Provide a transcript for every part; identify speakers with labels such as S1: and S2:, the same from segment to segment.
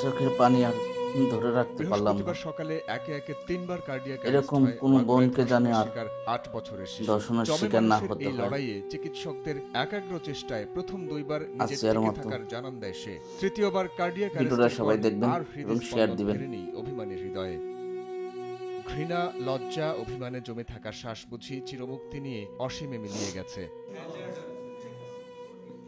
S1: চোখের পানি আর ধরে রাখতে পারলাম না।
S2: বৃহস্পতিবার সকালে একে একে ৩ বার কার্ডিয়াক অ্যারেস্ট
S1: এরকম
S2: হয়
S1: কোনো
S2: বাঁকুড়ায়
S1: বোনকে জানি
S2: ধর্ষণের
S1: আর
S2: শিকার ৮ বছরের শিশু।
S1: ধর্ষণের
S2: জমে
S1: শিকার না
S2: মানুষের
S1: হতে
S2: এই
S1: হয়।
S2: লড়াইয়ে চিকিৎসকদের একাগ্র চেষ্টায় প্রথম ২ বার নিজের
S1: আসিয়ার
S2: টিকে
S1: মতো
S2: থাকার জানান দেয় সে। তৃতীয়বার কার্ডিয়াক
S1: ভিডিওটা
S2: অ্যারেস্টের পর
S1: সবাই দেখবেন
S2: আর
S1: এবং শেয়ার
S2: হৃদস্পন্দন
S1: দিবেন।
S2: ফেরেনি অভিমানের হৃদয়ে। ঘৃণা, লজ্জা, অভিমানে জমে থাকা শ্বাস বুঝি চিরমুক্তি নিয়ে অসীমে মিলিয়ে গেছে।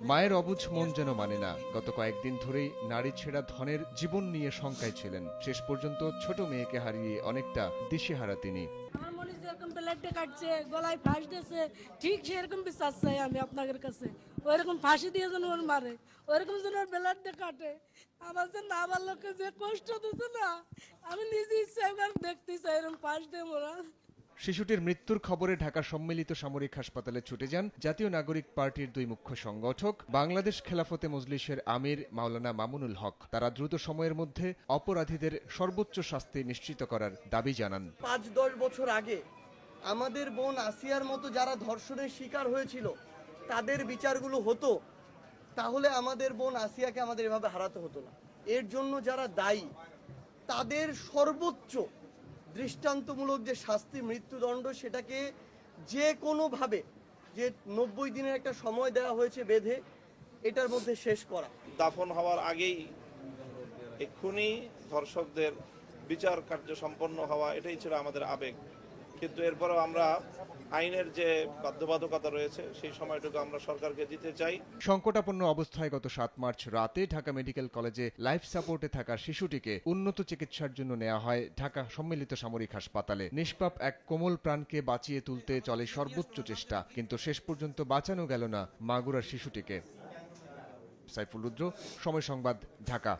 S2: মায়ের অবুঝ মন যেন মানে না। গত কয়েকদিন ধরেই নারী ছেঁড়া ধনের জীবন নিয়ে শঙ্কায় ছিলেন। শেষ পর্যন্ত ছোট মেয়েকে হারিয়ে অনেকটা দিশেহারা তিনি।
S3: আমার মনে যেরকম ব্লেডে কাটছে, গলায় ফাঁস দিয়েছে, ঠিক সেরকম বিচার চাই আমি আপনাদের কাছে। ওইরকম ফাঁসি দিয়ে যেন ওর মারে, ওইরকম যেন ওর ব্লেডে কাটে। আমার যে না আমার লোককে যে কষ্ট দিচ্ছে না, আমি নিজে ইচ্ছা একবার দেখতে চাই এরকম ফাঁস দিয়ে মোরা।
S2: শিশুটির মৃত্যুর খবরে ঢাকা সম্মিলিত সামরিক হাসপাতালে ছুটে যান জাতীয় নাগরিক পার্টির ২ মুখ্য সংগঠক বাংলাদেশ খেলাফতে মজলিসের আমির মাওলানা মামুনুল হক। তারা দ্রুত সময়ের মধ্যে অপরাধীদের সর্বোচ্চ শাস্তি নিশ্চিত করার দাবি জানান।
S4: ৫-১০ বছর আগে আমাদের বোন আসিয়ার মতো যারা ধর্ষণের শিকার হয়েছিল তাদের বিচারগুলো হতো, তাহলে আমাদের বোন আসিয়াকে আমাদের এভাবে হারাতে হতো না। এর জন্য যারা দায়ী তাদের সর্বোচ্চ দৃষ্টান্তমূলক যে শাস্তি, মৃত্যুদণ্ড, সেটাকে যে কোনোভাবে, যে ৯০ দিনের একটা সময় দেওয়া হয়েছে বেঁধে, এটার মধ্যে শেষ করা।
S5: দাফন হওয়ার আগেই এক্ষুনি ধর্ষকদের বিচার কার্য সম্পন্ন হওয়া, এটাই ছিল আমাদের আবেগ। কিন্তু এরপরেও আমরা আইনের যে বাধ্যবাধকতা রয়েছে সেই সময়টুকু আমরা সরকারকে দিতে চাই।
S2: সংকটাপন্ন অবস্থায় গত ৭ মার্চ রাতে ঢাকা মেডিকেল কলেজে লাইফ সাপোর্টে থাকা শিশুটিকে উন্নত চিকিৎসার জন্য নেওয়া হয় ঢাকা সম্মিলিত সামরিক হাসপাতালে। নিষ্পাপ এক কোমল প্রাণকে বাঁচিয়ে তুলতে চলে সর্বোচ্চ চেষ্টা, কিন্তু শেষ পর্যন্ত বাঁচানো গেল না মাগুরার শিশুটিকে। সাইফুল রুদ্র, সময় সংবাদ, ঢাকা।